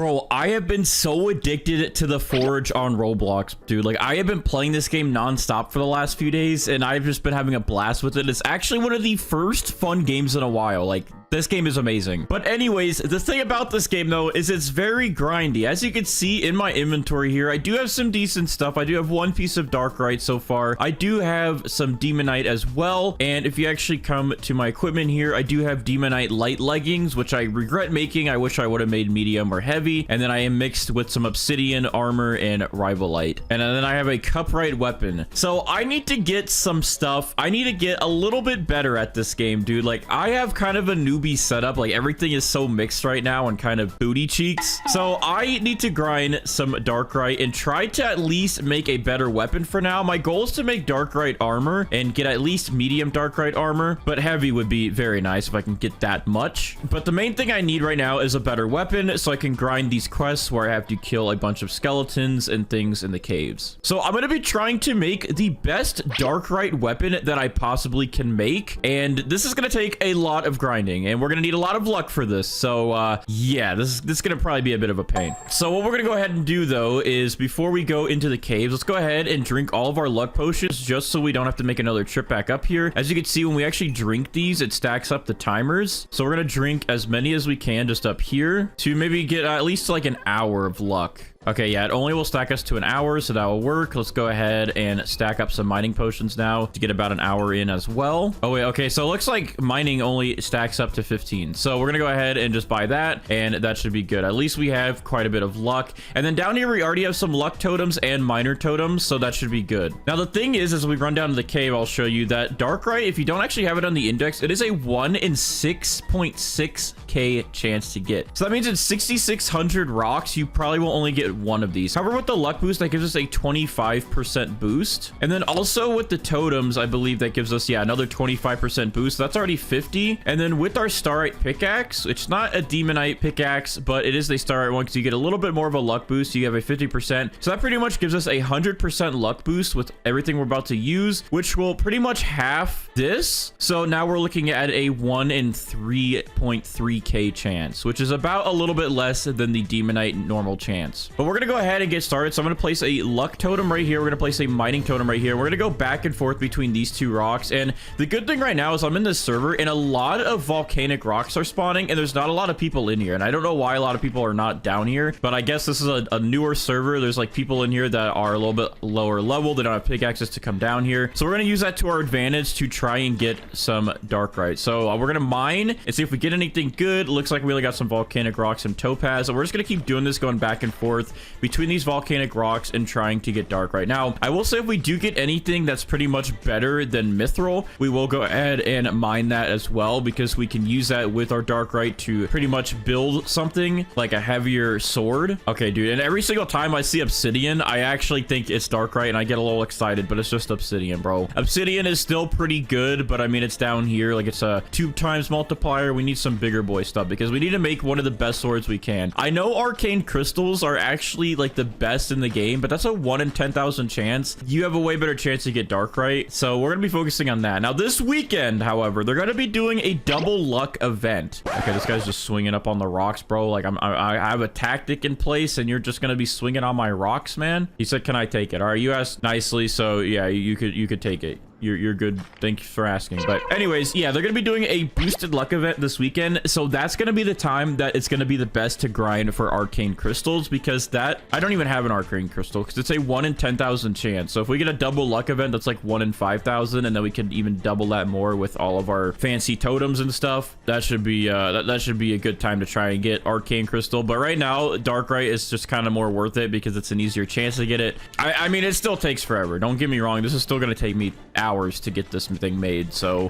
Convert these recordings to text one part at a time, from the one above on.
Bro, I have been so addicted to The Forge on Roblox, dude. Like, I have been playing this game nonstop for the last few days, and I've just been having a blast with it. It's actually one of the first fun games in a while. Like, this game is amazing. But anyways, the thing about this game, though, is it's very grindy. As you can see in my inventory here, I do have some decent stuff. I do have one piece of DARKRYTE so far. I do have some Demonite as well. And if you actually come to my equipment here, I do have Demonite light leggings, which I regret making. I wish I would have made medium or heavy. And then I am mixed with some obsidian armor and rivalite. And then I have a cupright weapon. So I need to get some stuff. I need to get a little bit better at this game, dude. Like, I have kind of a newbie setup. Like, everything is so mixed right now and kind of booty cheeks. So I need to grind some DARKRYTE and try to at least make a better weapon for now. My goal is to make DARKRYTE armor and get at least medium DARKRYTE armor, but heavy would be very nice if I can get that much. But the main thing I need right now is a better weapon so I can grind these quests where I have to kill a bunch of skeletons and things in the caves. So I'm going to be trying to make the best DARKRYTE weapon that I possibly can make, and this is going to take a lot of grinding, and we're going to need a lot of luck for this. So yeah, this is going to probably be a bit of a pain. So what we're going to go ahead and do, though, is before we go into the caves, let's go ahead and drink all of our luck potions just so we don't have to make another trip back up here. As you can see, when we actually drink these, it stacks up the timers. So we're going to drink as many as we can just up here to maybe get at least like an hour of luck. Okay, yeah, it only will stack us to an hour, so that will work. Let's go ahead and stack up some mining potions now to get about an hour in as well. Oh, wait, okay, so it looks like mining only stacks up to 15. So we're gonna go ahead and just buy that, and that should be good. At least we have quite a bit of luck. And then down here, we already have some luck totems and miner totems, so that should be good. Now, the thing is, as we run down to the cave, I'll show you that DARKRYTE, if you don't actually have it on the index, it is a 1 in 6.6k chance to get. So that means in 6,600 rocks, you probably will only get one of these. However, with the luck boost, that gives us a 25% boost. And then also with the totems, I believe that gives us, yeah, another 25% boost. That's already 50. And then with our starite pickaxe, it's not a demonite pickaxe, but it is a starite one because you get a little bit more of a luck boost. You have a 50%. So that pretty much gives us a 100% luck boost with everything we're about to use, which will pretty much half this. So now we're looking at a 1 in 3.3k chance, which is about a little bit less than the demonite normal chance. But we're gonna go ahead and get started. So I'm gonna place a luck totem right here. We're gonna place a mining totem right here. We're gonna go back and forth between these two rocks. And the good thing right now is I'm in this server and a lot of volcanic rocks are spawning and there's not a lot of people in here. And I don't know why a lot of people are not down here, but I guess this is a newer server. There's like people in here that are a little bit lower level. They don't have pickaxes to come down here. So we're gonna use that to our advantage to try and get some DARKRYTE. So we're gonna mine and see if we get anything good. Looks like we only got some volcanic rocks and topaz. So we're just gonna keep doing this, going back and forth between these volcanic rocks and trying to get DARKRYTE. Now, I will say if we do get anything that's pretty much better than mithril, we will go ahead and mine that as well because we can use that with our DARKRYTE to pretty much build something like a heavier sword. Okay, dude, and every single time I see obsidian, I actually think it's DARKRYTE and I get a little excited, but it's just obsidian, bro. Obsidian is still pretty good, but I mean, it's down here. Like, it's a 2 times multiplier. We need some bigger boy stuff because we need to make one of the best swords we can. I know arcane crystals are actually like the best in the game, but that's a 1 in 10,000 chance. You have a way better chance to get DARKRYTE, so we're gonna be focusing on that. Now this weekend, however, they're gonna be doing a double luck event. Okay, this guy's just swinging up on the rocks, bro. Like, I have a tactic in place and you're just gonna be swinging on my rocks, man. He said, can I take it? All right, you asked nicely, so yeah, you could take it. You're good. Thank you for asking. But anyways, yeah, they're gonna be doing a boosted luck event this weekend, so that's gonna be the time that it's gonna be the best to grind for arcane crystals, because that I don't even have an arcane crystal because it's a 1 in 10,000 chance. So if we get a double luck event, that's like 1 in 5,000, and then we can even double that more with all of our fancy totems and stuff. That should be that should be a good time to try and get arcane crystal. But right now, DARKRYTE is just kind of more worth it because it's an easier chance to get it. I mean, it still takes forever. Don't get me wrong. This is still gonna take me hours to get this thing made, so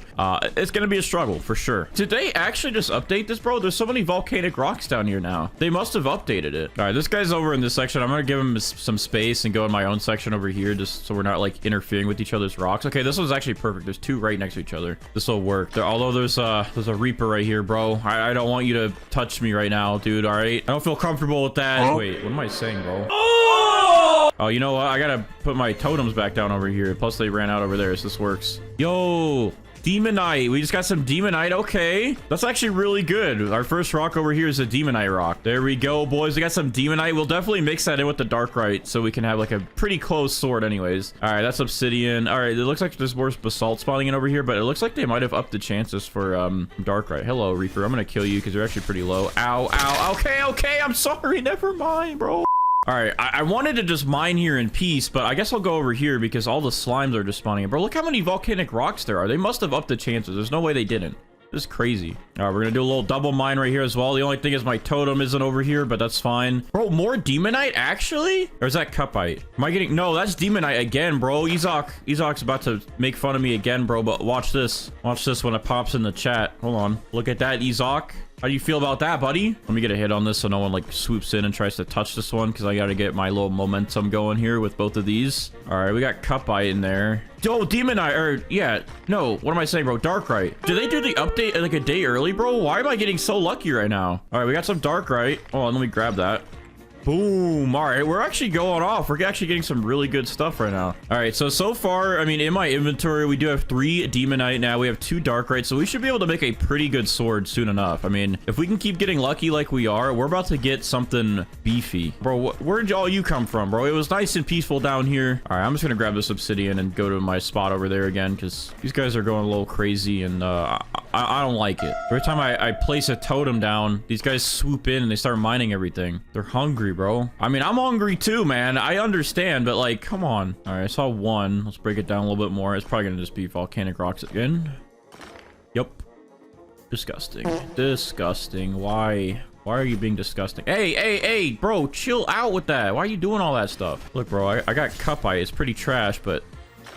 it's gonna be a struggle for sure. Did they actually just update this, bro? There's so many volcanic rocks down here now. They must have updated it. All right, this guy's over in this section. I'm gonna give him some space and go in my own section over here just so we're not like interfering with each other's rocks. Okay, this one's actually perfect. There's 2 right next to each other. This will work. Although there's a reaper right here, bro. I don't want you to touch me right now, dude. All right, I don't feel comfortable with that. Wait, what am I saying, bro? Oh, you know what? I gotta put my totems back down over here. Plus, they ran out over there, so this works. Yo, Demonite. We just got some Demonite. Okay. That's actually really good. Our first rock over here is a Demonite rock. There we go, boys. We got some Demonite. We'll definitely mix that in with the DARKRYTE so we can have like a pretty close sword anyways. All right, that's obsidian. All right, it looks like there's more basalt spawning in over here, but it looks like they might have upped the chances for DARKRYTE. Hello, Reaper. I'm gonna kill you because you're actually pretty low. Ow, ow. Okay, okay. I'm sorry. Never mind, bro. All right, I wanted to just mine here in peace, but I guess I'll go over here because all the slimes are just spawning in. Bro, look how many volcanic rocks there are. They must have upped the chances. There's no way they didn't. This is crazy. All right, we're gonna do a little double mine right here as well. The only thing is my totem isn't over here, but that's fine. Bro, more Demonite actually? Or is that Cupite? Am I getting... No, that's Demonite again, bro. Ezok's about to make fun of me again, bro, but watch this. Watch this when it pops in the chat. Hold on. Look at that, Ezok. How do you feel about that, buddy? Let me get a hit on this so no one like swoops in and tries to touch this one because I got to get my little momentum going here with both of these. All right, we got Cupite in there. Oh, Demonite, or yeah, no, what am I saying, bro? DARKRYTE. Did they do the update like a day early, bro? Why am I getting so lucky right now? All right, we got some DARKRYTE. Hold on, let me grab that. Boom. All right, we're actually going off. We're actually getting some really good stuff right now. All right, so far, I mean, in my inventory, we do have 3 Demonite now. We have 2 DARKRYTE, so we should be able to make a pretty good sword soon enough. I mean, if we can keep getting lucky like we are, we're about to get something beefy. Bro, where'd all you come from, bro? It was nice and peaceful down here. All right, I'm just gonna grab this obsidian and go to my spot over there again because these guys are going a little crazy and I don't like it. Every time I place a totem down, these guys swoop in and they start mining everything. They're hungry, bro. I mean, I'm hungry too, man. I understand, but like, come on. All right, I saw one. Let's break it down a little bit more. It's probably gonna just be volcanic rocks again. Yep. Disgusting. Disgusting. Why are you being disgusting? Hey, bro, chill out with that. Why are you doing all that stuff? Look, bro, I got Cupite. It's pretty trash, but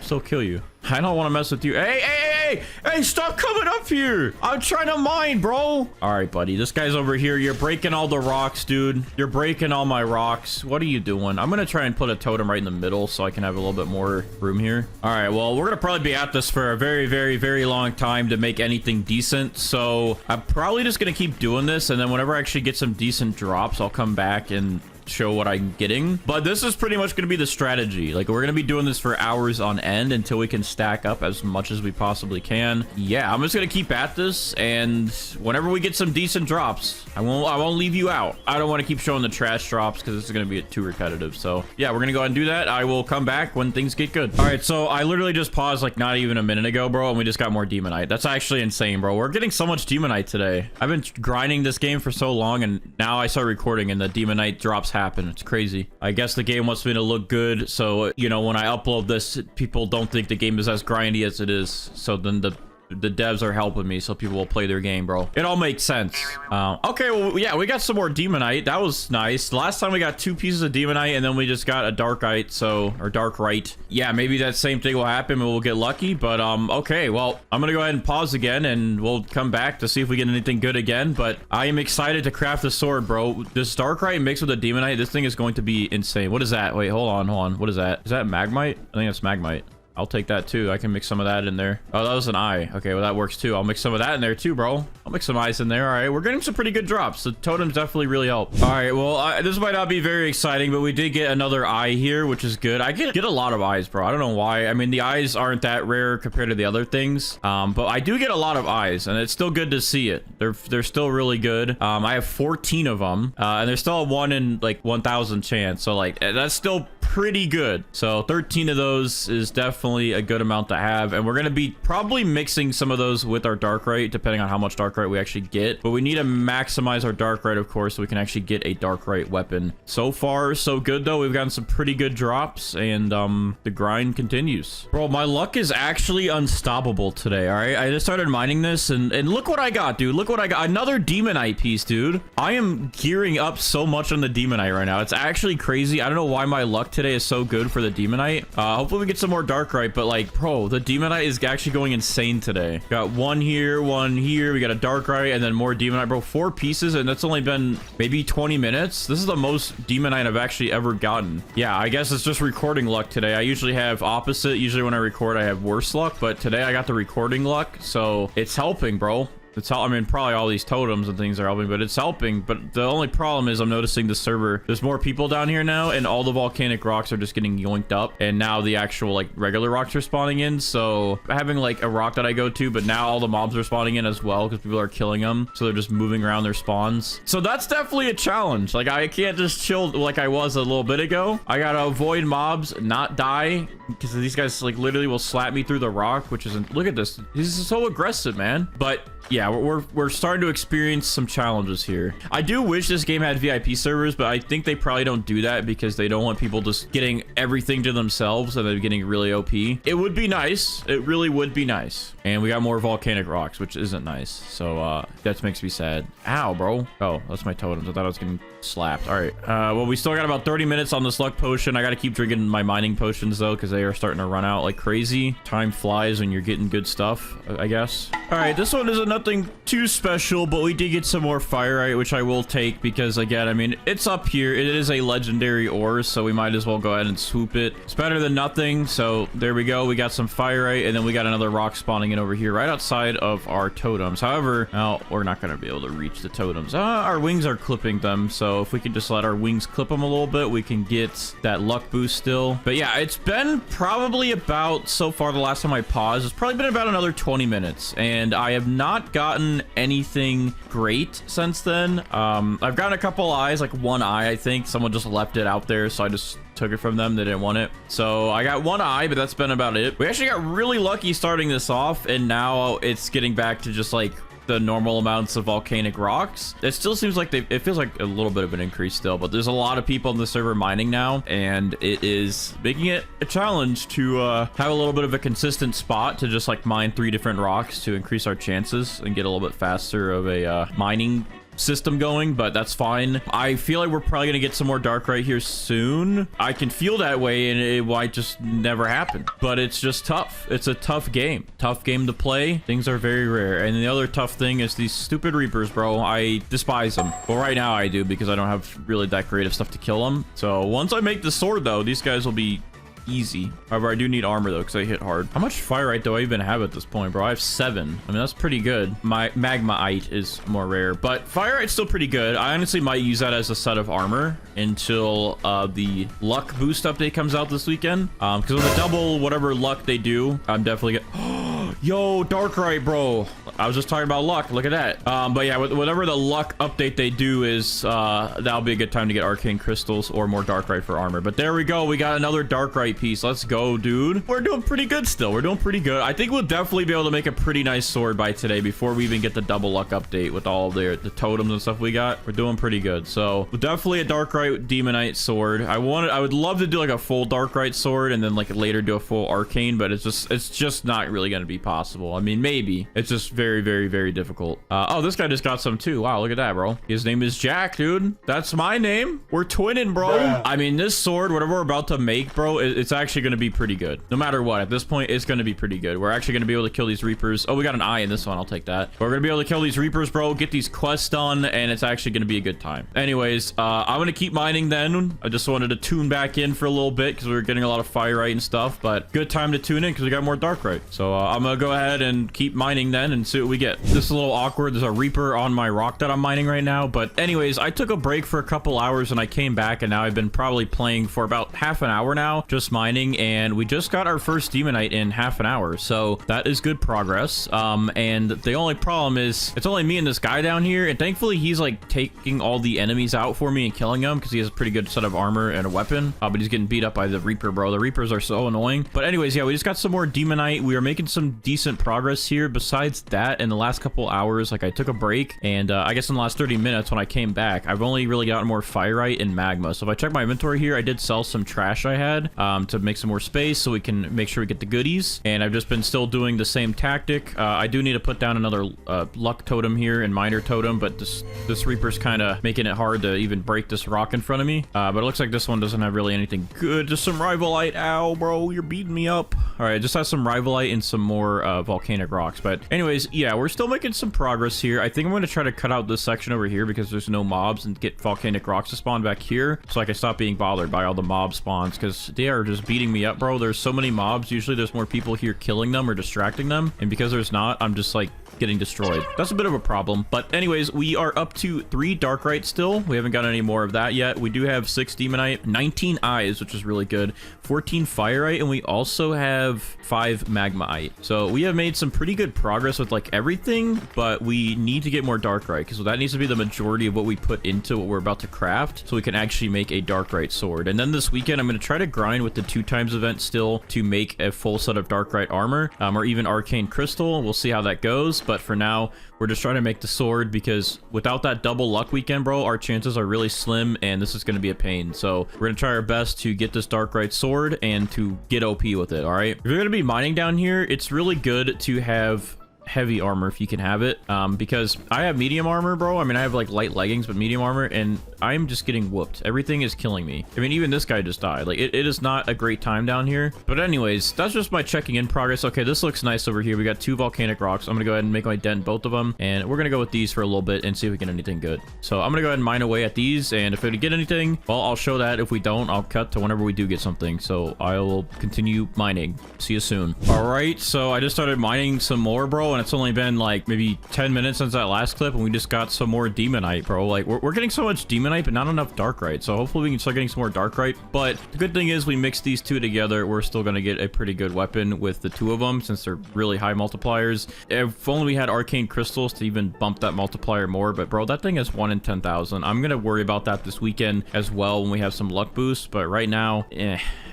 still kill you. I don't want to mess with you. Hey, stop coming up here. I'm trying to mine, bro. All right, buddy. This guy's over here. You're breaking all the rocks, dude. You're breaking all my rocks. What are you doing? I'm going to try and put a totem right in the middle so I can have a little bit more room here. All right, well, we're going to probably be at this for a very, very, very long time to make anything decent. So I'm probably just going to keep doing this. And then whenever I actually get some decent drops, I'll come back and show what I'm getting. But this is pretty much going to be the strategy. Like, we're going to be doing this for hours on end until we can stack up as much as we possibly can. Yeah, I'm just going to keep at this, and whenever we get some decent drops, I won't leave you out. I don't want to keep showing the trash drops because this is going to be too repetitive. So yeah, we're going to go ahead and do that. I will come back when things get good. All right, so I literally just paused like not even a minute ago, bro, and we just got more Demonite. That's actually insane, bro. We're getting so much Demonite today. I've been grinding this game for so long, and now I start recording and the Demonite drops happen. It's crazy. I guess the game wants me to look good, so you know, when I upload this, people don't think the game is as grindy as it is. So then the devs are helping me so people will play their game, bro. It all makes sense. Okay, well, yeah, we got some more Demonite. That was nice. Last time we got 2 pieces of Demonite, and then we just got a DARKRYTE, or DARKRYTE. Yeah, maybe that same thing will happen and we'll get lucky, but okay, well, I'm gonna go ahead and pause again and we'll come back to see if we get anything good again. But I am excited to craft the sword, bro. This DARKRYTE mixed with a Demonite, this thing is going to be insane. What is that? Wait, hold on. What is that? Is that Magmite? I think that's Magmite. I'll take that too. I can mix some of that in there. Oh, that was an eye. Okay, well, that works too. I'll mix some of that in there too, bro. I'll mix some eyes in there. All right, we're getting some pretty good drops. The totems definitely really help. All right, well, this might not be very exciting, but we did get another eye here, which is good. I get a lot of eyes, bro. I don't know why. I mean, the eyes aren't that rare compared to the other things, but I do get a lot of eyes, and it's still good to see it. They're still really good. I have 14 of them, and there's still a 1 in like 1,000 chance. So like, that's still pretty good. So 13 of those is definitely a good amount to have, and we're going to be probably mixing some of those with our DARKRYTE depending on how much DARKRYTE we actually get, but we need to maximize our DARKRYTE, of course, so we can actually get a DARKRYTE weapon. So far so good though. We've gotten some pretty good drops, and the grind continues. Bro, my luck is actually unstoppable today. All right, I just started mining this, and look what I got, dude. Look what I got. Another Demonite piece, dude. I am gearing up so much on the Demonite right now. It's actually crazy. I don't know why my luck today is so good for the Demonite. Hopefully we get some more DARKRYTE, but like, bro, the Demonite is actually going insane today. Got one here. We got a DARKRYTE, and then more Demonite, bro. 4 pieces, and that's only been maybe 20 minutes. This is the most Demonite I've actually ever gotten. Yeah, I guess it's just recording luck today. I usually have opposite. Usually when I record, I have worse luck, but today I got the recording luck, so it's helping, bro. It's I mean, probably all these totems and things are helping, but it's helping. But the only problem is I'm noticing the server, there's more people down here now, and all the volcanic rocks are just getting yoinked up, and now the actual like regular rocks are spawning in. So having like a rock that I go to, but now all the mobs are spawning in as well because people are killing them, so they're just moving around their spawns. So that's definitely a challenge. Like, I can't just chill like I was a little bit ago. I gotta avoid mobs, not die, because these guys like literally will slap me through the rock, which isn't. Look at this, he's so aggressive, man. But yeah, we're starting to experience some challenges here. I do wish this game had VIP servers, but I think they probably don't do that because they don't want people just getting everything to themselves and they're getting really OP. It would be nice. It really would be nice. And we got more volcanic rocks, which isn't nice. So that makes me sad. Ow, bro. Oh, that's my totems. I thought I was getting slapped. All right. Well, we still got about 30 minutes on this luck potion. I got to keep drinking my mining potions though, because they are starting to run out like crazy. Time flies when you're getting good stuff, I guess. All right, this one isn't nothing too special, but we did get some more fire, which I will take because, again, I mean, it's up here. It is a legendary ore, so we might as well go ahead and swoop it. It's better than nothing. So there we go. We got some fire, and then we got another rock spawning in over here right outside of our totems. However, now we're not going to be able to reach the totems. Our wings are clipping them, so if we can just let our wings clip them a little bit, we can get that luck boost still. But yeah, it's been probably about, so far the last time I paused, it's probably been about another 20 minutes, and I have not gotten anything great since then. I've gotten a couple eyes, like one eye. I think someone just left it out there, so I just took it from them. They didn't want it, so I got one eye, but that's been about it. We actually got really lucky starting this off, and now it's getting back to just like the normal amounts of volcanic rocks. It still seems like it feels like a little bit of an increase still, but there's a lot of people in the server mining now, and it is making it a challenge to have a little bit of a consistent spot to just like mine 3 different rocks to increase our chances and get a little bit faster of a mining system going, but that's fine. I feel like we're probably gonna get some more Darkryte here soon. I can feel that way, and it might just never happen, but it's just tough. It's a tough game to play. Things are very rare, and the other tough thing is these stupid Reapers, bro. I despise them. Well, right now I do, because I don't have really that creative stuff to kill them. So once I make the sword though, these guys will be easy. However, I do need armor though, because I hit hard. How much fire do I even have at this point, bro? I have 7. I mean, that's pretty good. My magmaite is more rare, but fire still pretty good. I honestly might use that as a set of armor until the luck boost update comes out this weekend, because with the double whatever luck they do, I'm definitely gonna yo, Darkryte, bro. I was just talking about luck. Look at that. But yeah, whatever the luck update they do is, that'll be a good time to get arcane crystals or more Darkryte for armor. But there we go. We got another Darkryte piece. Let's go, dude. We're doing pretty good still. We're doing pretty good. I think we'll definitely be able to make a pretty nice sword by today before we even get the double luck update with all of the totems and stuff we got. We're doing pretty good. So definitely a Darkryte demonite sword. I would love to do like a full Darkryte sword and then like later do a full arcane, but it's just not really going to be possible. I mean, maybe. It's just very, very, very difficult. Oh, this guy just got some too. Wow, look at that, bro. His name is Jack, dude. That's my name. We're twinning, bro. Yeah. I mean, this sword, whatever we're about to make, bro, it's actually going to be pretty good. No matter what, at this point, it's going to be pretty good. We're actually going to be able to kill these Reapers. Oh, we got an eye in this one. I'll take that. We're going to be able to kill these Reapers, bro, get these quests done, and it's actually going to be a good time. Anyways, I'm going to keep mining then. I just wanted to tune back in for a little bit because we were getting a lot of firelight and stuff, but good time to tune in because we got more Darkryte. So I'm going to go ahead and keep mining then and see what we get. This is a little awkward. There's a Reaper on my rock that I'm mining right now, but anyways, I took a break for a couple hours and I came back, and now I've been probably playing for about half an hour now, just mining, and we just got our first demonite in half an hour, so that is good progress. And the only problem is it's only me and this guy down here, and thankfully he's like taking all the enemies out for me and killing them because he has a pretty good set of armor and a weapon, but he's getting beat up by the Reaper, bro. The Reapers are so annoying. But anyways, yeah, we just got some more demonite. We are making some decent progress here. Besides that, in the last couple hours, like I took a break, and I guess in the last 30 minutes when I came back, I've only really gotten more firelight and magma. So if I check my inventory here, I did sell some trash I had to make some more space so we can make sure we get the goodies, and I've just been still doing the same tactic. I do need to put down another luck totem here and miner totem, but this Reaper's kind of making it hard to even break this rock in front of me, but it looks like this one doesn't have really anything good. Just some rivalite. Ow, bro, you're beating me up. All right, just has some rivalite and some more volcanic rocks. But anyways, yeah, we're still making some progress here. I think I'm going to try to cut out this section over here because there's no mobs, and get volcanic rocks to spawn back here so I can stop being bothered by all the mob spawns, because they are just beating me up, bro. There's so many mobs. Usually there's more people here killing them or distracting them, and because there's not, I'm just like getting destroyed. That's a bit of a problem. But anyways, we are up to 3 Darkryte still. We haven't got any more of that yet. We do have 6 Demonite, 19 Eyes, which is really good, 14 Fireite, and we also have 5 Magmaite. So we have made some pretty good progress with like everything, but we need to get more Darkryte because that needs to be the majority of what we put into what we're about to craft so we can actually make a Darkryte sword. And then this weekend, I'm going to try to grind with the 2x event still to make a full set of Darkryte armor, or even arcane crystal. We'll see how that goes, but for now, we're just trying to make the sword because without that double luck weekend, bro, our chances are really slim and this is going to be a pain. So we're going to try our best to get this Darkryte sword and to get OP with it, all right? If you're going to be mining down here, it's really good to have heavy armor if you can have it, because I have medium armor, bro. I mean, I have like light leggings, but medium armor, and I'm just getting whooped. Everything is killing me. I mean, even this guy just died. Like, it is not a great time down here. But anyways, that's just my checking in progress. Okay, this looks nice over here. We got 2 volcanic rocks. I'm gonna go ahead and make my dent in both of them, and we're gonna go with these for a little bit and see if we get anything good. So I'm gonna go ahead and mine away at these, and if we get anything, well, I'll show that. If we don't, I'll cut to whenever we do get something. So I will continue mining. See you soon. All right, so I just started mining some more, bro, and it's only been like maybe 10 minutes since that last clip, and we just got some more Demonite, bro. Like, we're getting so much Demonite, but not enough Darkryte. So hopefully we can start getting some more Darkryte. But the good thing is we mix these two together, we're still going to get a pretty good weapon with the 2 of them since they're really high multipliers. If only we had arcane crystals to even bump that multiplier more. But bro, that thing is 1 in 10,000. I'm going to worry about that this weekend as well when we have some luck boosts. But right now,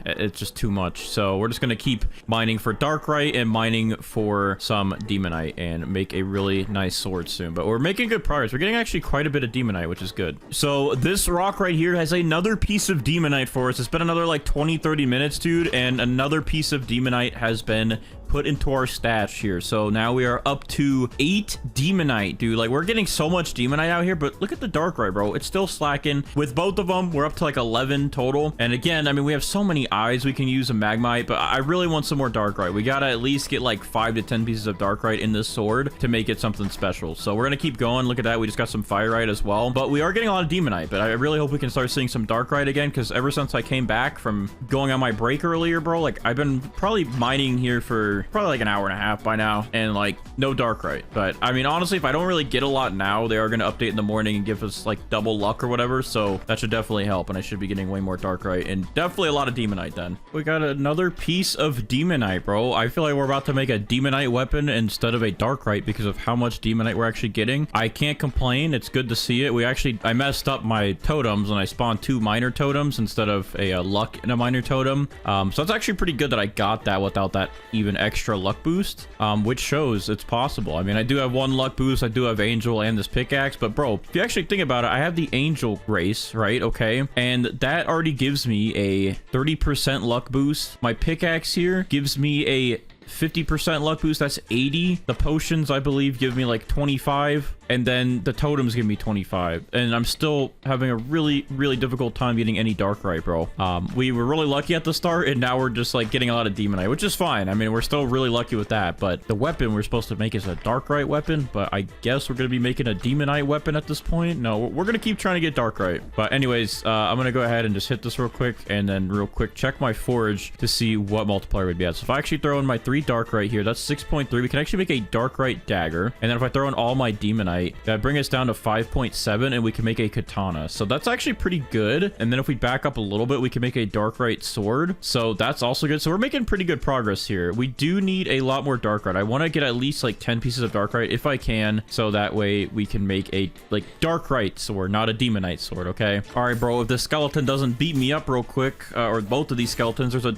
it's just too much. So we're just going to keep mining for Darkryte and mining for some Demonite and make a really nice sword soon. But we're making good progress. We're getting actually quite a bit of Demonite, which is good. So this rock right here has another piece of Demonite for us. It's been another like 20-30 minutes, dude, and another piece of Demonite has been put into our stash here. So now we are up to 8 Demonite, dude. Like, we're getting so much Demonite out here, but look at the Darkryte, bro. It's still slacking. With both of them, we're up to like 11 total. And again, I mean, we have so many eyes we can use a Magmite, but I really want some more Darkryte. We gotta at least get like 5 to 10 pieces of Darkryte in this sword to make it something special. So we're gonna keep going. Look at that. We just got some Fireite as well, but we are getting a lot of Demonite, but I really hope we can start seeing some Darkryte again, because ever since I came back from going on my break earlier, bro, like I've been probably mining here for probably like an hour and a half by now, and like no Darkryte. But I mean, honestly, if I don't really get a lot now, they are going to update in the morning and give us like double luck or whatever, so that should definitely help, and I should be getting way more Darkryte and definitely a lot of Demonite then. We got another piece of Demonite, bro. I feel like we're about to make a Demonite weapon instead of a Darkryte because of how much Demonite we're actually getting. I can't complain. It's good to see it. I messed up my totems and I spawned 2 minor totems instead of a luck and a minor totem. So it's actually pretty good that I got that without that even extra luck boost, which shows it's possible. I mean, I do have 1 luck boost, I do have angel and this pickaxe, but bro, if you actually think about it, I have the angel race, right? Okay, and that already gives me a 30% luck boost. My pickaxe here gives me a 50% luck boost. That's 80. The potions, I believe, give me like 25, and then the totems give me 25, and I'm still having a really difficult time getting any Darkryte, bro. We were really lucky at the start, and now we're just like getting a lot of Demonite, which is fine. I mean, we're still really lucky with that, but the weapon we're supposed to make is a Darkryte weapon, but I guess we're gonna be making a Demonite weapon at this point. No, we're gonna keep trying to get Darkryte. But anyways, I'm gonna go ahead and just hit this real quick, and then real quick check my forge to see what multiplier would be at. So if I actually throw in my 3 Darkryte here, that's 6.3. We can actually make a Darkryte dagger, and then if I throw in all my Demonite, that brings us down to 5.7, and we can make a katana. So that's actually pretty good. And then if we back up a little bit, we can make a Darkryte sword. So that's also good. So we're making pretty good progress here. We do need a lot more Darkryte. I want to get at least like 10 pieces of Darkryte if I can, so that way we can make a like Darkryte sword, not a Demonite sword. Okay. All right, bro. If this skeleton doesn't beat me up real quick, or both of these skeletons, there's a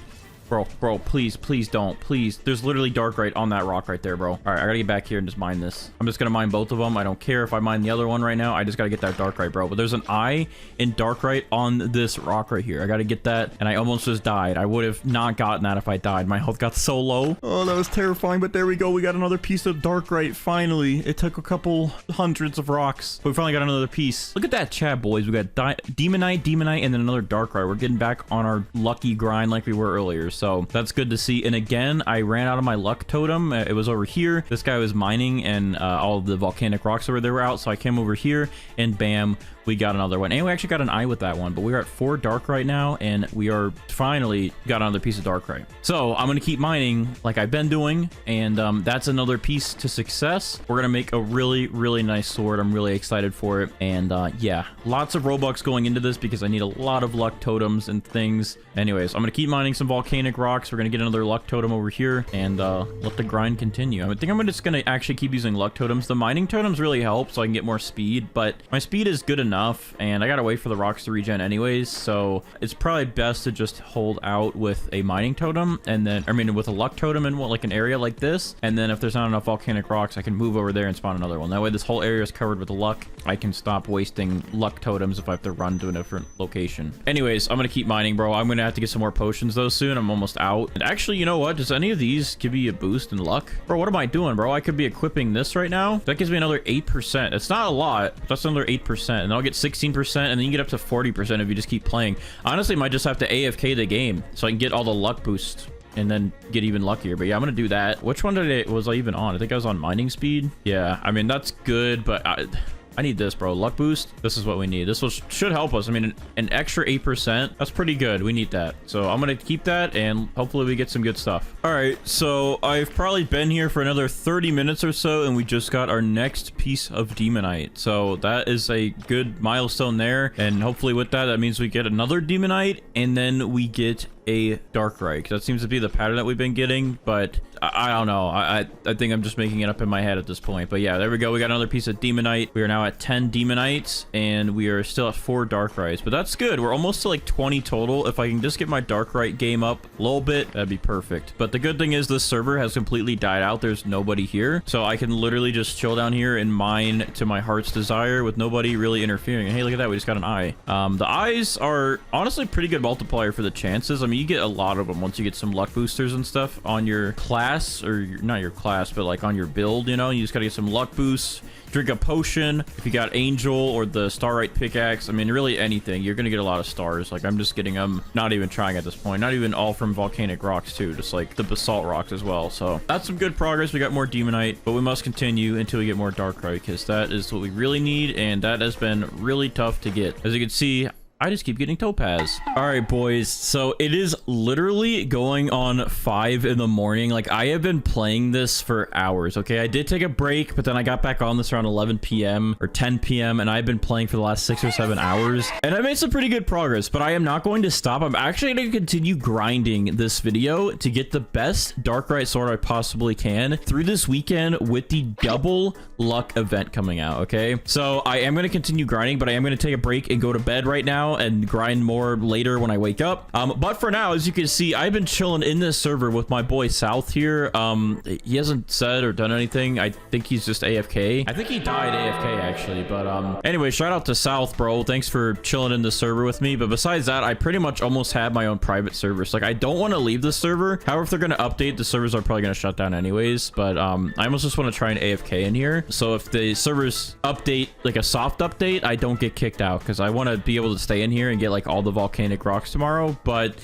Bro, please don't. Please. There's literally Darkryte on that rock right there, bro. All right, I gotta get back here and just mine this. I'm just gonna mine both of them. I don't care if I mine the other one right now. I just gotta get that Darkryte, bro. But there's an eye in Darkryte on this rock right here. I gotta get that, and I almost just died. I would have not gotten that if I died. My health got so low. Oh, that was terrifying, but there we go. We got another piece of Darkryte, finally. It took a couple hundreds of rocks. We finally got another piece. Look at that chat, boys. We got Demonite, and then another Darkryte. We're getting back on our lucky grind like we were earlier. So that's good to see. And again, I ran out of my luck totem. It was over here. This guy was mining, and all of the volcanic rocks over there were out. So I came over here, and bam, we got another one. And we actually got an eye with that one, but we're at 4 Darkrite now, and we are finally got another piece of Darkrite. So I'm going to keep mining like I've been doing, and that's another piece to success. We're going to make a really, really nice sword. I'm really excited for it. And yeah, lots of Robux going into this because I need a lot of luck totems and things. Anyways, I'm going to keep mining some volcanic rocks. We're going to get another luck totem over here and let the grind continue. I think I'm just going to actually keep using luck totems. The mining totems really help so I can get more speed, but my speed is good enough, and I got to wait for the rocks to regen anyways. So it's probably best to just hold out with a mining totem, and then, I mean, with a luck totem in like an area like this. And then if there's not enough volcanic rocks, I can move over there and spawn another one. That way this whole area is covered with luck. I can stop wasting luck totems if I have to run to a different location. Anyways, I'm going to keep mining, bro. I'm going to have to get some more potions though soon. I'm almost out. And actually, you know what? Does any of these give you a boost in luck? Bro, what am I doing, bro? I could be equipping this right now. That gives me another 8%. It's not a lot, but that's another 8%. And I'll get 16%, and then you get up to 40% if you just keep playing. Honestly, I might just have to AFK the game so I can get all the luck boosts and then get even luckier. But yeah, I'm gonna do that. Which one was I even on? I think I was on mining speed. Yeah, I mean, that's good, but I need this, bro. Luck boost. This is what we need. This should help us. I mean, an extra 8%. That's pretty good. We need that. So I'm going to keep that, and hopefully we get some good stuff. All right. So I've probably been here for another 30 minutes or so, and we just got our next piece of Demonite. So that is a good milestone there. And hopefully with that, that means we get another Demonite, and then we get a Darkrite. That seems to be the pattern that we've been getting, but I don't know. I think I'm just making it up in my head at this point. But yeah, there we go. We got another piece of Demonite. We are now at 10 Demonites, and we are still at 4 Darkrites, but that's good. We're almost to like 20 total. If I can just get my Darkrite game up a little bit, that'd be perfect. But the good thing is this server has completely died out. There's nobody here, so I can literally just chill down here and mine to my heart's desire with nobody really interfering. And hey, look at that. We just got an eye. The eyes are honestly pretty good multiplier for the chances. I mean, you get a lot of them once you get some luck boosters and stuff on your class, or not your class, but like on your build, you know. You just gotta get some luck boosts, drink a potion. If you got angel or the starlight pickaxe, I mean, really anything, you're gonna get a lot of stars. Like, I'm just getting them, not even trying at this point, not even all from volcanic rocks too, just like the basalt rocks as well. So that's some good progress. We got more Demonite, but we must continue until we get more Darkrite, because that is what we really need, and that has been really tough to get. As you can see, I just keep getting topaz. All right, boys. So it is literally going on 5 in the morning. Like, I have been playing this for hours. Okay, I did take a break, but then I got back on this around 11 p.m. or 10 p.m. and I've been playing for the last 6 or 7 hours. And I made some pretty good progress, but I am not going to stop. I'm actually going to continue grinding this video to get the best Darkrite sword I possibly can through this weekend with the double luck event coming out. Okay, so I am going to continue grinding, but I am going to take a break and go to bed right now and grind more later when I wake up. But for now, as you can see, I've been chilling in this server with my boy South here. He hasn't said or done anything. I think he's just AFK. I think he died AFK actually, but anyway, shout out to South, bro. Thanks for chilling in the server with me. But besides that, I pretty much almost have my own private servers. Like, I don't want to leave the server. However, if they're going to update, the servers are probably going to shut down anyways. But I almost just want to try and AFK in here, so if the servers update, like a soft update, I don't get kicked out, because I want to be able to stay in here and get like all the volcanic rocks tomorrow. But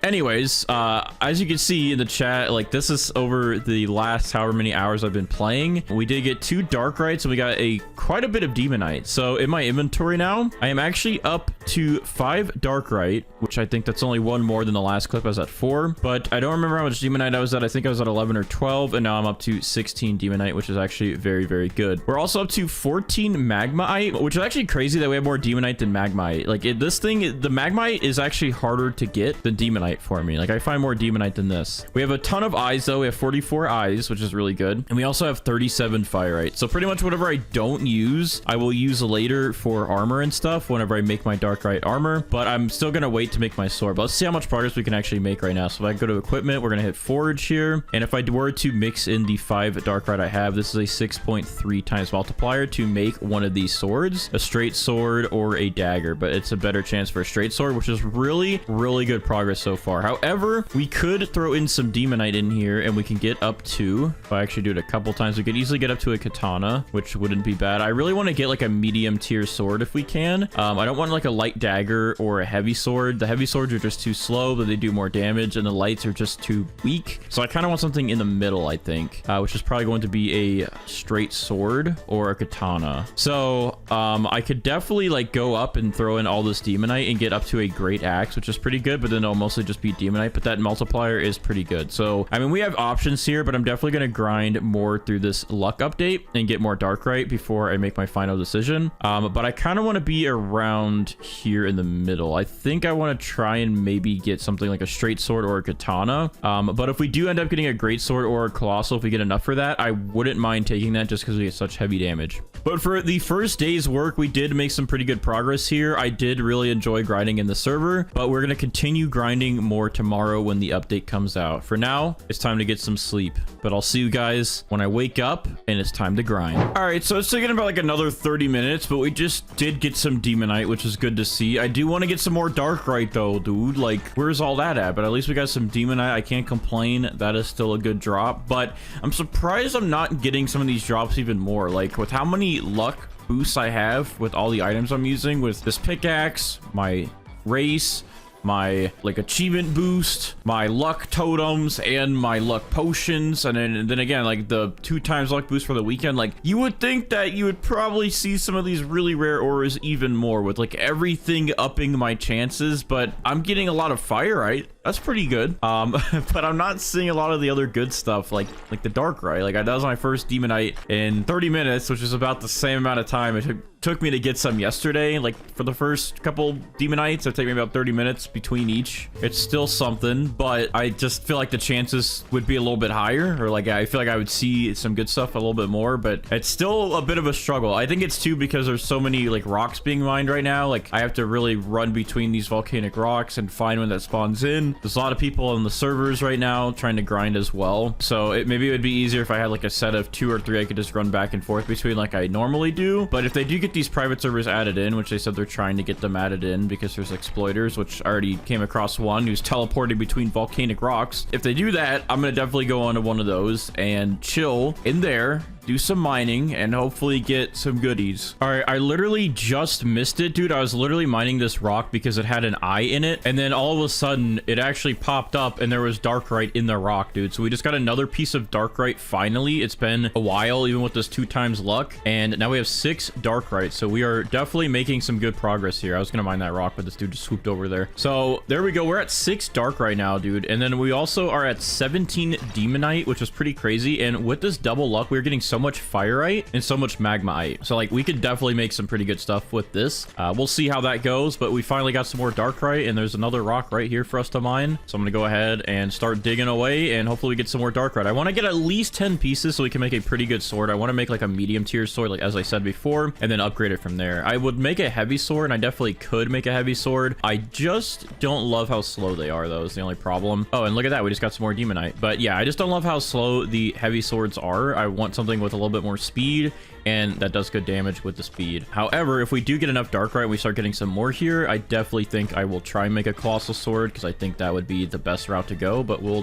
anyways, as you can see in the chat, like, this is over the last however many hours I've been playing. We did get 2 Darkrites, and we got quite a bit of Demonite. So in my inventory now, I am actually up to 5 Darkrite, which I think that's only one more than the last clip. I was at 4, but I don't remember how much Demonite I was at. I think I was at 11 or 12, and now I'm up to 16 Demonite, which is actually very, very good. We're also up to 14 Magmaite, which is actually crazy that we have more Demonite than Magmaite. Like, this thing, the Magmaite is actually harder to get than Demonite for me. Like, I find more Demonite than this. We have a ton of eyes though. We have 44 eyes, which is really good, and we also have 37 Firite. So pretty much whatever I don't use, I will use later for armor and stuff whenever I make my Darkrite armor. But I'm still gonna wait to make my sword. But let's see how much progress we can actually make right now. So if I go to equipment, we're gonna hit forge here, and if I were to mix in the 5 Darkrite I have, this is a 6.3 times multiplier to make one of these swords, a straight sword or a dagger. But it's a better chance for a straight sword, which is really, really good progress so far. However, we could throw in some Demonite in here, and we can get up to, if I actually do it a couple times, we could easily get up to a katana, which wouldn't be bad. I really want to get like a medium tier sword if we can. I don't want like a light light dagger or a heavy sword. The heavy swords are just too slow, but they do more damage, and the lights are just too weak. So I kind of want something in the middle, I think, which is probably going to be a straight sword or a katana. So I could definitely like go up and throw in all this demonite and get up to a great axe, which is pretty good, but then it'll mostly just be demonite, but that multiplier is pretty good. So I mean, we have options here, but I'm definitely going to grind more through this luck update and get more DARKRYTE before I make my final decision. But I kind of want to be around here in the middle. I think I want to try and maybe get something like a straight sword or a katana. But if we do end up getting a great sword or a colossal, if we get enough for that, I wouldn't mind taking that just because we get such heavy damage. But for the first day's work, we did make some pretty good progress here. I did really enjoy grinding in the server, but we're going to continue grinding more tomorrow when the update comes out. For now, it's time to get some sleep, but I'll see you guys when I wake up and it's time to grind. All right, so it's taking about like another 30 minutes, but we just did get some demonite, which is good to see. I do want to get some more DARKRYTE though, dude. Like, where's all that at? But at least we got some demonite. I can't complain. That is still a good drop, but I'm surprised I'm not getting some of these drops even more. Like, with how many luck boosts I have with all the items I'm using, with this pickaxe, my race, my like achievement boost, my luck totems, and my luck potions, and then again like the 2x luck boost for the weekend. Like, you would think that you would probably see some of these really rare auras even more, with like everything upping my chances, but I'm getting a lot of fire. That's pretty good. But I'm not seeing a lot of the other good stuff, like the DARKRYTE. Like, that was my first demonite in 30 minutes, which is about the same amount of time it took me to get some yesterday. Like, for the first couple demonites, it took me about 30 minutes between each. It's still something, but I just feel like the chances would be a little bit higher, or like I feel like I would see some good stuff a little bit more, but it's still a bit of a struggle. I think it's too because there's so many like rocks being mined right now. Like, I have to really run between these volcanic rocks and find one that spawns in. There's a lot of people on the servers right now trying to grind as well, so maybe it would be easier if I had like a set of 2 or 3 I could just run back and forth between like I normally do. But if they do get these private servers added in, which they said they're trying to get them added in because there's exploiters, which I already came across one who's teleporting between volcanic rocks. If they do that, I'm gonna definitely go onto one of those and chill in there, do some mining, and hopefully get some goodies. All right, I literally just missed it, dude. I was literally mining this rock because it had an eye in it, and then all of a sudden it actually popped up and there was DARKRYTE in the rock, dude. So we just got another piece of DARKRYTE finally. It's been a while, even with this 2x luck, and now we have 6 DARKRYTE. So we are definitely making some good progress here. I was gonna mine that rock, but this dude just swooped over there. So there we go. We're at 6 DARKRYTE now, dude, and then we also are at 17 demonite, which is pretty crazy. And with this double luck, we're getting so much fireite and so much magmaite. So like, we could definitely make some pretty good stuff with this. We'll see how that goes, but we finally got some more DARKRYTE, and there's another rock right here for us to mine. So I'm gonna go ahead and start digging away, and hopefully we get some more DARKRYTE. I want to get at least 10 pieces so we can make a pretty good sword. I want to make like a medium tier sword, like as I said before, and then upgrade it from there. I would make a heavy sword, and I definitely could make a heavy sword. I just don't love how slow they are, though, is the only problem. Oh, and look at that, we just got some more demonite. But yeah, I just don't love how slow the heavy swords are. I want something with a little bit more speed, and that does good damage with the speed. However, if we do get enough DARKRYTE and we start getting some more here, I definitely think I will try and make a colossal sword, because I think that would be the best route to go. But we'll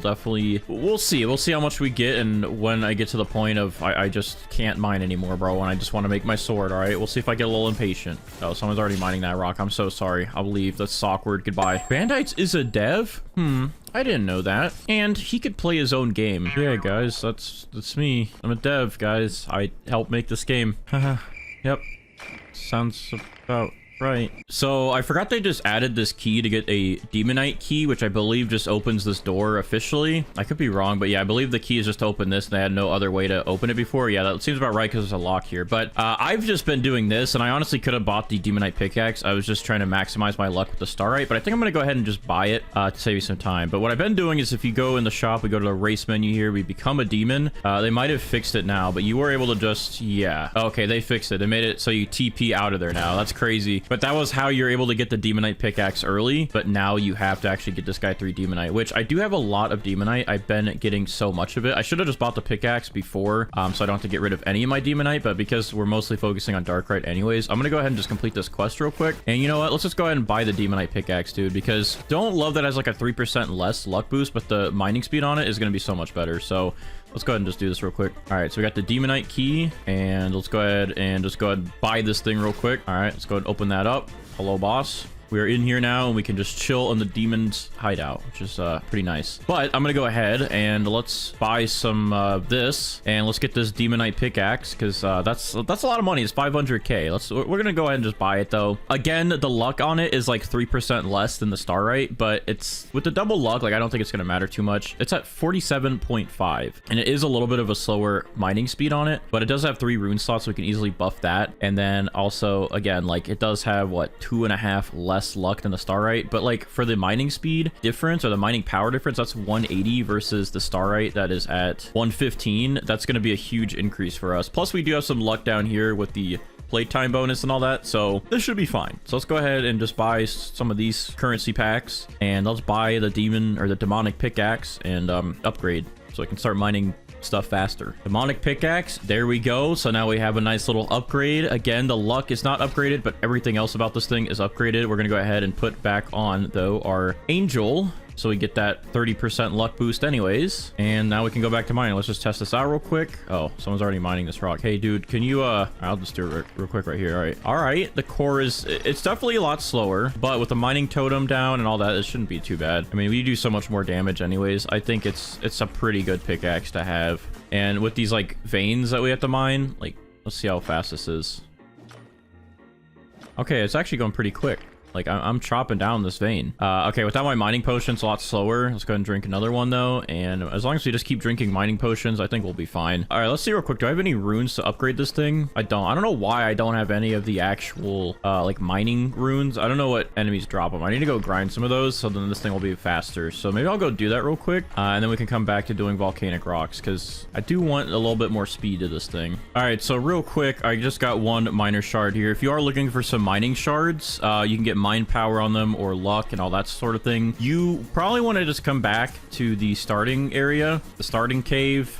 see how much we get, and when I get to the point of I just can't mine anymore, bro, and I just want to make my sword. All right, we'll see if I get a little impatient. Oh, someone's already mining that rock. I'm so sorry. I'll leave. That's awkward. Goodbye. Bandites is a dev? I didn't know that. And he could play his own game. Yeah, guys, that's me. I'm a dev, guys. I helped make this game. Yep. Sounds about right. So I forgot they just added this key to get a demonite key, which I believe just opens this door officially. I could be wrong, but yeah, I believe the key is just to open this, and they had no other way to open it before. Yeah, that seems about right because there's a lock here. But I've just been doing this, and I honestly could have bought the demonite pickaxe. I was just trying to maximize my luck with the starite, but I think I'm going to go ahead and just buy it to save you some time. But what I've been doing is, if you go in the shop, we go to the race menu here, we become a demon. They might have fixed it now, but you were able to just, yeah. Okay, they fixed it. They made it so you TP out of there now. That's crazy. But that was how you're able to get the demonite pickaxe early, but now you have to actually get this guy 3 demonite, which I do have a lot of demonite. I've been getting so much of it. I should have just bought the pickaxe before, so I don't have to get rid of any of my demonite, but because we're mostly focusing on DARKRYTE anyways, I'm gonna go ahead and just complete this quest real quick. And you know what? Let's just go ahead and buy the demonite pickaxe, dude, because don't love that it has like a 3% less luck boost, but the mining speed on it is gonna be so much better. So let's go ahead and just do this real quick. All right, so we got the demonite key, and let's go ahead and buy this thing real quick. All right, let's go ahead and open that up. Hello, boss. We are in here now, and we can just chill in the demon's hideout, which is pretty nice. But I'm gonna go ahead and let's buy some this, and let's get this demonite pickaxe, because that's a lot of money. It's 500k. We're gonna go ahead and just buy it though. Again, the luck on it is like 3% less than the StarRite, but it's with the double luck, like I don't think it's gonna matter too much. It's at 47.5, and it is a little bit of a slower mining speed on it, but it does have 3 rune slots, so we can easily buff that. And then also, again, like it does have what 2.5 less luck than the StarRite, but like for the mining speed difference or the mining power difference, that's 180 versus the StarRite that is at 115. That's going to be a huge increase for us. Plus we do have some luck down here with the playtime bonus and all that, so this should be fine. So let's go ahead and just buy some of these currency packs, and let's buy the demon or the demonic pickaxe and upgrade so I can start mining stuff faster. Demonic pickaxe, there we go. So now we have a nice little upgrade. Again, the luck is not upgraded, but everything else about this thing is upgraded. We're gonna go ahead and put back on though our angel, so we get that 30% luck boost anyways. And now we can go back to mining. Let's just test this out real quick. Oh, someone's already mining this rock. Hey dude, can you I'll just do it real quick right here. All right, the core is, it's definitely a lot slower, but with the mining totem down and all that, it shouldn't be too bad. I mean, we do so much more damage anyways. I think it's a pretty good pickaxe to have. And with these like veins that we have to mine, like, let's see how fast this is. Okay, it's actually going pretty quick. Like, I'm chopping down this vein. Okay, without my mining potions, a lot slower. Let's go ahead and drink another one, though. And as long as we just keep drinking mining potions, I think we'll be fine. All right, let's see real quick. Do I have any runes to upgrade this thing? I don't. I don't know why I don't have any of the actual, like, mining runes. I don't know what enemies drop them. I need to go grind some of those, so then this thing will be faster. So maybe I'll go do that real quick. And then we can come back to doing volcanic rocks, because I do want a little bit more speed to this thing. All right, so real quick, I just got one miner shard here. If you are looking for some mining shards, you can get mine power on them or luck and all that sort of thing. You probably want to just come back to the starting area, the starting cave.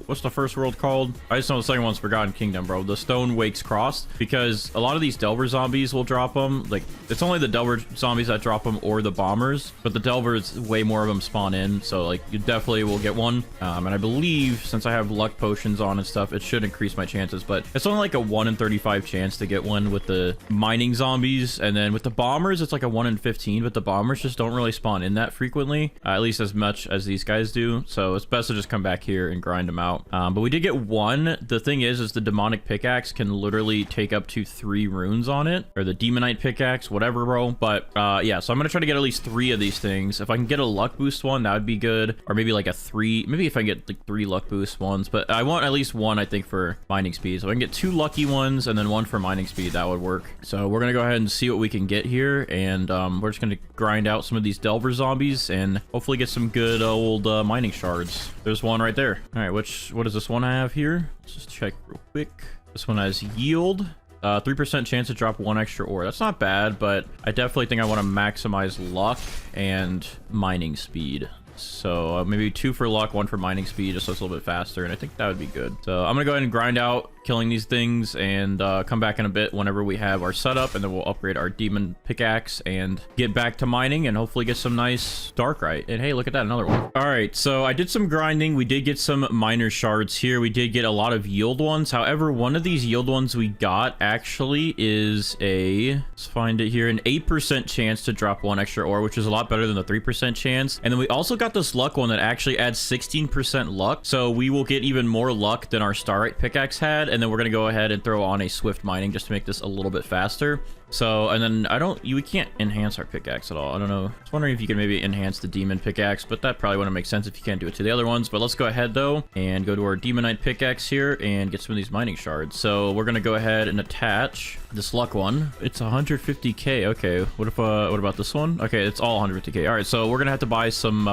What's the first world called? I just know the second one's Forgotten Kingdom, bro. The Stone Wakes Crossed, because a lot of these Delver zombies will drop them. Like, it's only the Delver zombies that drop them or the bombers, but the Delvers, way more of them spawn in, so like you definitely will get one. And I believe since I have luck potions on and stuff, it should increase my chances, but it's only like a 1 in 35 chance to get one with the mining zombies. And then with the bombers, it's like a 1 in 15, but the bombers just don't really spawn in that frequently, at least as much as these guys do. So it's best to just come back here and grind them out. But we did get one. The thing is the demonic pickaxe can literally take up to 3 runes on it, or the demonite pickaxe, whatever, bro. But yeah, so I'm gonna try to get at least 3 of these things. If I can get a luck boost one, that would be good, or maybe like a 3, maybe if I get like 3 luck boost ones, but I want at least 1, I think, for mining speed. So I can get 2 lucky ones and then 1 for mining speed. That would work. So we're gonna go ahead and see what we can get here, and we're just gonna grind out some of these Delver zombies and hopefully get some good old mining shards. There's one right there. All right, what does this one have here? Let's just check real quick. This one has yield, 3% chance to drop 1 extra ore. That's not bad, but I definitely think I want to maximize luck and mining speed. So maybe 2 for luck, 1 for mining speed, just so it's a little bit faster, and I think that would be good. So I'm gonna go ahead and grind out killing these things and come back in a bit whenever we have our setup, and then we'll upgrade our demon pickaxe and get back to mining and hopefully get some nice Darkryte. And hey, look at that, another one. All right, so I did some grinding. We did get some miner shards here. We did get a lot of yield ones. However, one of these yield ones we got actually is let's find it here, an 8% chance to drop 1 extra ore, which is a lot better than the 3% chance. And then we also got this luck one that actually adds 16% luck, so we will get even more luck than our StarRite pickaxe had. And then we're gonna go ahead and throw on a swift mining just to make this a little bit faster. So, and then we can't enhance our pickaxe at all. I don't know. I was wondering if you could maybe enhance the demon pickaxe, but that probably wouldn't make sense if you can't do it to the other ones. But let's go ahead though and go to our demonite pickaxe here and get some of these mining shards. So we're gonna go ahead and attach this luck one. It's 150k. Okay, what about this one? Okay, it's all 150k. All right, so we're gonna have to buy some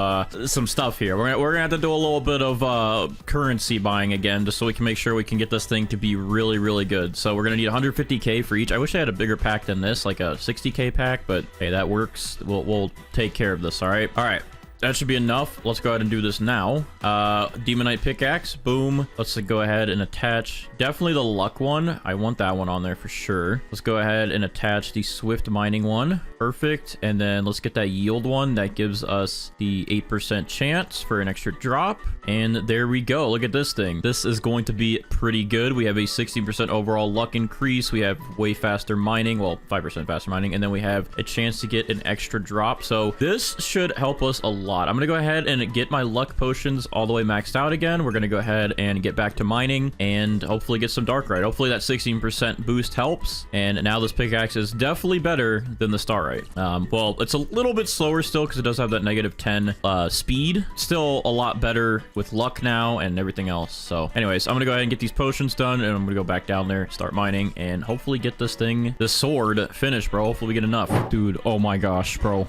stuff here. We're gonna have to do a little bit of currency buying again, just so we can make sure we can get this thing to be really, really good. So we're gonna need 150k for each. I wish I had a bigger pack than this, like a 60k pack, but hey, that works. We'll take care of this. All right. that should be enough. Let's go ahead and do this now. Demonite pickaxe, boom. Let's go ahead and attach definitely the luck one. I want that one on there for sure. Let's go ahead and attach the swift mining one. Perfect. And then let's get that yield one. That gives us the 8% chance for an extra drop. And there we go. Look at this thing. This is going to be pretty good. We have a 60% overall luck increase. We have way faster mining. Well, 5% faster mining. And then we have a chance to get an extra drop. So this should help us a lot. I'm going to go ahead and get my luck potions all the way maxed out again. We're going to go ahead and get back to mining and hopefully get some DARKRYTE. Hopefully that 16% boost helps. And now this pickaxe is definitely better than the StarRite. Well, it's a little bit slower still because it does have that -10 speed. Still a lot better with luck now and everything else. So anyways, I'm going to go ahead and get these potions done and I'm going to go back down there, start mining, and hopefully get this thing, the sword, finished, bro. Hopefully we get enough. Dude, oh my gosh, bro.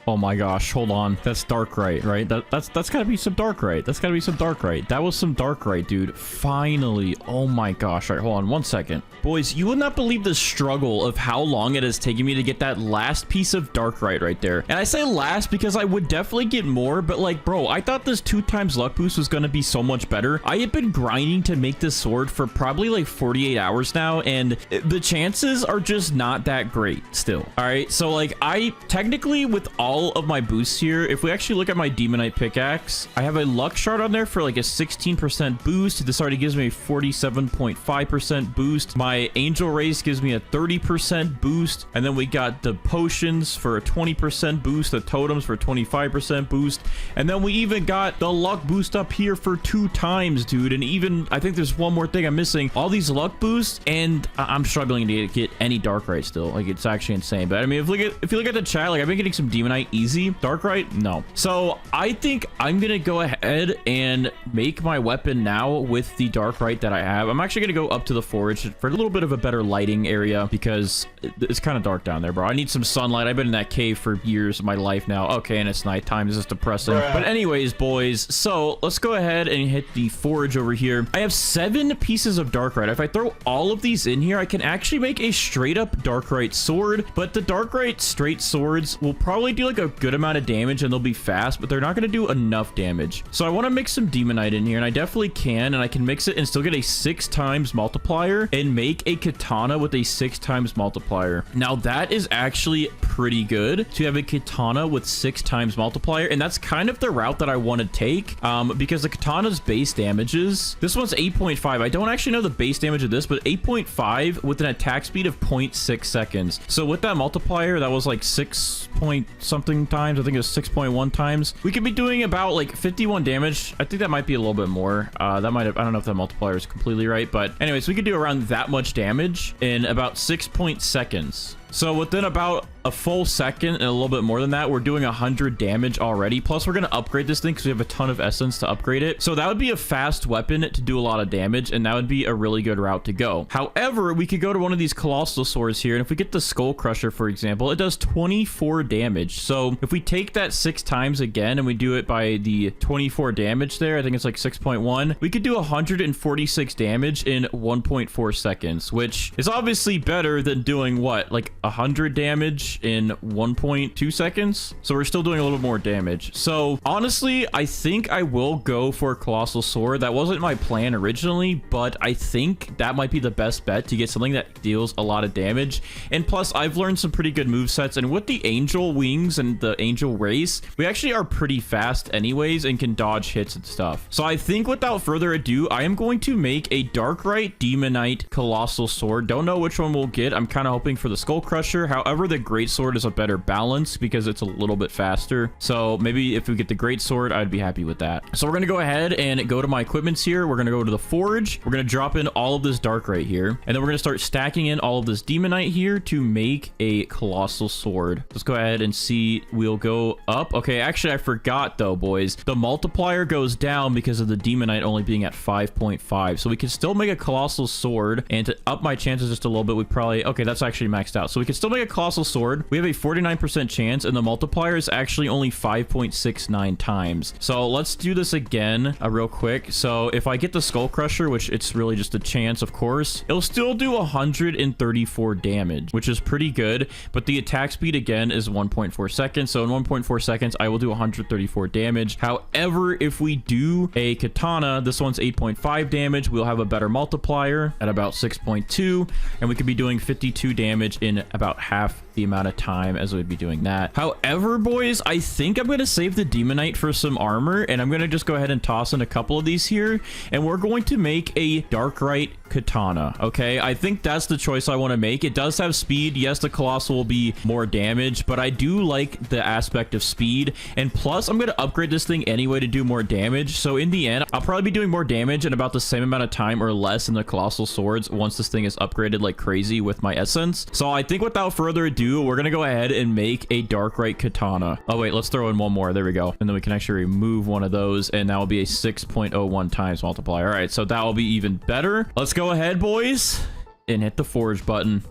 Oh my gosh, hold on. That's DARKRYTE, right? That's gotta be some DARKRYTE. That's gotta be some DARKRYTE. That was some DARKRYTE, dude. Finally. Oh my gosh. All right, hold on 1 second. Boys, you would not believe the struggle of how long it has taken me to get that last piece of DARKRYTE right there. And I say last because I would definitely get more, but like, bro, I thought this 2x luck boost was gonna be so much better. I had been grinding to make this sword for probably like 48 hours now, and the chances are just not that great still. All right, so like I technically with all of my boosts here, if we actually look at my demonite pickaxe, I have a luck shard on there for like a 16% boost. This already gives me a 47.5% boost. My angel race gives me a 30% boost, and then we got the potions for a 20% boost, the totems for 25% boost, and then we even got the luck boost up here for 2 times, dude. And even I think there's one more thing I'm missing, all these luck boosts, and I'm struggling to get any DARKRYTE still. Like, it's actually insane. But I mean, if you look at the chat, like I've been getting some demonite easy. DARKRYTE, no. So I think I'm gonna go ahead and make my weapon now with the DARKRYTE that I have. I'm actually gonna go up to the forge for a little bit of a better lighting area because it's kind of dark down there, bro. I need some sunlight. I've been in that cave for years of my life now. Okay, and it's nighttime. This is depressing. But anyways, boys, so let's go ahead and hit the forge over here. I have 7 pieces of DARKRYTE. If I throw all of these in here, I can actually make a straight up DARKRYTE sword, but the DARKRYTE straight swords will probably do like a good amount of damage and they'll be fast, but they're not going to do enough damage. So I want to mix some demonite in here, and I definitely can, and I can mix it and still get a 6 times multiplier and make a katana with a 6 times multiplier. Now that is actually pretty good to have a katana with 6 times multiplier, and that's kind of the route that I want to take because the katana's base damages, this one's 8.5. I don't actually know the base damage of this, but 8.5 with an attack speed of 0.6 seconds. So with that multiplier, that was like 6 point something times. I think it was 6.1 times. We could be doing about like 51 damage. I think that might be a little bit more. That might have, I don't know if that multiplier is completely right, but anyways, we could do around that much damage in about 6 seconds. So within about a full second and a little bit more than that, we're doing 100 damage already. Plus, we're going to upgrade this thing because we have a ton of essence to upgrade it. So that would be a fast weapon to do a lot of damage, and that would be a really good route to go. However, we could go to one of these colossal swords here, and if we get the skull crusher, for example, it does 24 damage. So if we take that 6 times again and we do it by the 24 damage there, I think it's like 6.1, we could do 146 damage in 1.4 seconds, which is obviously better than doing what, like 100 damage in 1.2 seconds. So we're still doing a little more damage. So honestly, I think I will go for a colossal sword. That wasn't my plan originally, but I think that might be the best bet to get something that deals a lot of damage. And plus, I've learned some pretty good movesets, and with the angel wings and the angel race, we actually are pretty fast anyways and can dodge hits and stuff. So I think without further ado, I am going to make a DARKRYTE Demonite colossal sword. Don't know which one we'll get. I'm kind of hoping for the skull crusher. However, the great sword is a better balance because it's a little bit faster. So maybe if we get the great sword, I'd be happy with that. So we're going to go ahead and go to my equipments here. We're going to go to the forge. We're going to drop in all of this DARKRYTE here, and then we're going to start stacking in all of this demonite here to make a colossal sword. Let's go ahead and see. We'll go up. Okay, actually, I forgot though, boys. The multiplier goes down because of the demonite only being at 5.5. So we can still make a colossal sword, and to up my chances just a little bit, we probably, okay, that's actually maxed out. So we can still make a colossal sword, sword, we have a 49% chance, and the multiplier is actually only 5.69 times. So let's do this again real quick. So if I get the Skull Crusher, which it's really just a chance, of course, it'll still do 134 damage, which is pretty good. But the attack speed again is 1.4 seconds. So in 1.4 seconds, I will do 134 damage. However, if we do a katana, this one's 8.5 damage. We'll have a better multiplier at about 6.2, and we could be doing 52 damage in about half the amount of time as we'd be doing that. However, boys, I think I'm going to save the Demonite for some armor, and I'm going to just go ahead and toss in a couple of these here, and we're going to make a DARKRYTE Katana. Okay, I think that's the choice I want to make. It does have speed. Yes, the Colossal will be more damage, but I do like the aspect of speed, and plus I'm going to upgrade this thing anyway to do more damage. So in the end, I'll probably be doing more damage in about the same amount of time or less in the Colossal swords once this thing is upgraded like crazy with my essence. So I think without further ado, we're going to go ahead and make a DARKRYTE Katana. Oh wait, let's throw in one more. There we go. And then we can actually remove one of those, and that will be a 6.01 times multiplier. All right, so that will be even better. Let's go ahead, boys, and hit the forge button.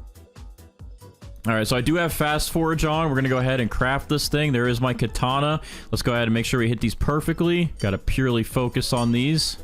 All right, so I do have fast forge on. We're gonna go ahead and craft this thing. There is my katana. Let's go ahead and make sure we hit these perfectly. Got to purely focus on these.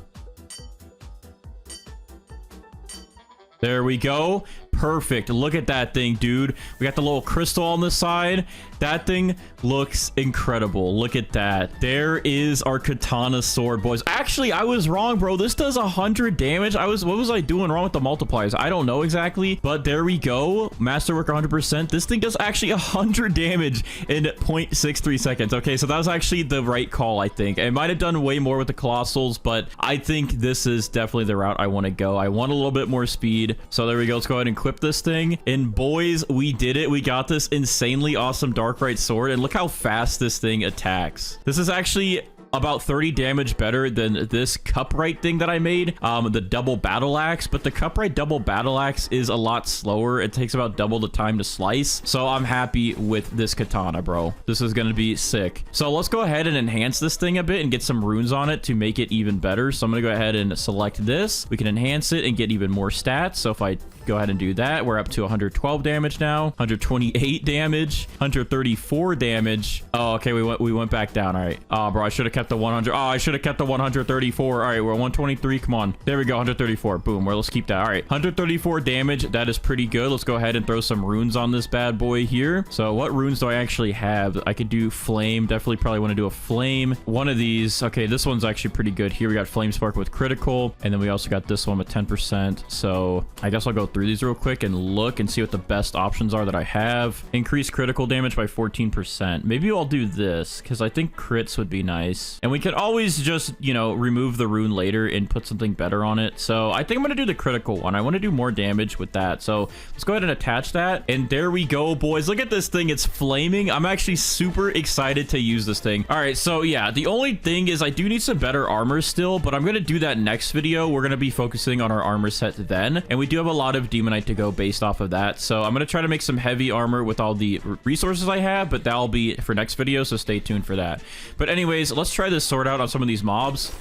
There we go. Perfect. Look at that thing, dude. We got the little crystal on the side. That thing looks incredible. Look at that. There is our katana sword, boys. Actually, I was wrong, bro. This does 100 damage. What was I doing wrong with the multipliers? I don't know exactly, but there we go. Masterwork 100%. This thing does actually 100 damage in 0.63 seconds. Okay, so that was actually the right call, I think. I might have done way more with the Colossals, but I think this is definitely the route I want to go. I want a little bit more speed. So there we go. Let's go ahead and equip this thing. And boys, we did it. We got this insanely awesome DARKRYTE sword, and look how fast this thing attacks. This is actually about 30 damage better than this Cupright thing that I made, the double battle axe, but the Cupright double battle axe is a lot slower. It takes about double the time to slice, so I'm happy with this katana, bro. This is gonna be sick. So let's go ahead and enhance this thing a bit and get some runes on it to make it even better. So I'm gonna go ahead and select this. We can enhance it and get even more stats. So if I go ahead and do that, we're up to 112 damage now, 128 damage, 134 damage. Oh, okay, we went back down. All right. Oh, bro, I should have kept the 100. Oh, I should have kept the 134. All right, we're 123. Come on. There we go. 134. Boom. Well, let's keep that. All right. 134 damage. That is pretty good. Let's go ahead and throw some runes on this bad boy here. So what runes do I actually have? I could do flame. Definitely probably want to do a flame. One of these. Okay, this one's actually pretty good. Here we got flame spark with critical. And then we also got this one with 10%. So I guess I'll go through these real quick and look and see what the best options are that I have. Increase critical damage by 14%. Maybe I'll do this because I think crits would be nice. And we could always just, you know, remove the rune later and put something better on it. So I think I'm going to do the critical one. I want to do more damage with that. So let's go ahead and attach that. And there we go, boys. Look at this thing. It's flaming. I'm actually super excited to use this thing. All right. So yeah, the only thing is I do need some better armor still, but I'm going to do that next video. We're going to be focusing on our armor set then. And we do have a lot of Demonite to go based off of that. So I'm going to try to make some heavy armor with all the resources I have, but that'll be for next video. So stay tuned for that. But anyways, let's try this sword out on some of these mobs.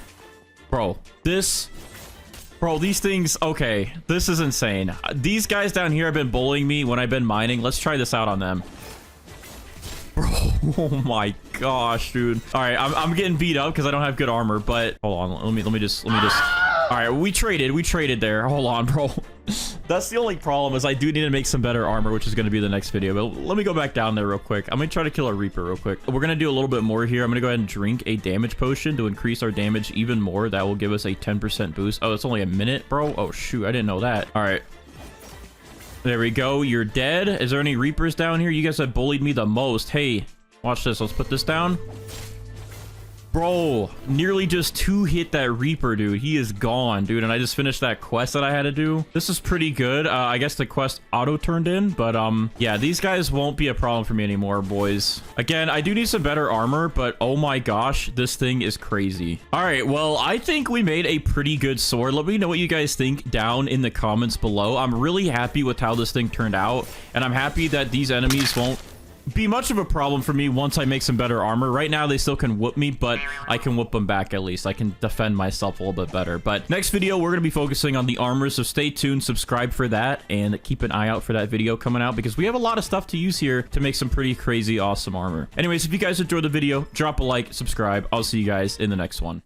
Bro, these things, okay, this is insane. These guys down here have been bullying me when I've been mining. Let's try this out on them. Bro, oh my gosh, dude. All right, I'm getting beat up because I don't have good armor, but hold on, let me just all right, we traded there. Hold on, bro. That's the only problem is I do need to make some better armor, which is going to be the next video. But let me go back down there real quick. I'm going to try to kill a Reaper real quick. We're going to do a little bit more here. I'm going to go ahead and drink a damage potion to increase our damage even more. That will give us a 10% boost. Oh, it's only a minute, bro. Oh, shoot. I didn't know that. All right. There we go. You're dead. Is there any Reapers down here? You guys have bullied me the most. Hey, watch this. Let's put this down. Bro, nearly just 2-hit that Reaper, dude. He is gone, dude. And I just finished that quest that I had to do. This is pretty good. I guess the quest auto turned in, but yeah, these guys won't be a problem for me anymore, boys. Again, I do need some better armor, but oh my gosh, this thing is crazy. All right, well, I think we made a pretty good sword. Let me know what you guys think down in the comments below. I'm really happy with how this thing turned out, and I'm happy that these enemies won't be much of a problem for me once I make some better armor. Right now, they still can whoop me, but I can whoop them back at least. I can defend myself a little bit better. But next video, we're going to be focusing on the armor, so stay tuned, subscribe for that, and keep an eye out for that video coming out because we have a lot of stuff to use here to make some pretty crazy, awesome armor. Anyways, if you guys enjoyed the video, drop a like, subscribe. I'll see you guys in the next one.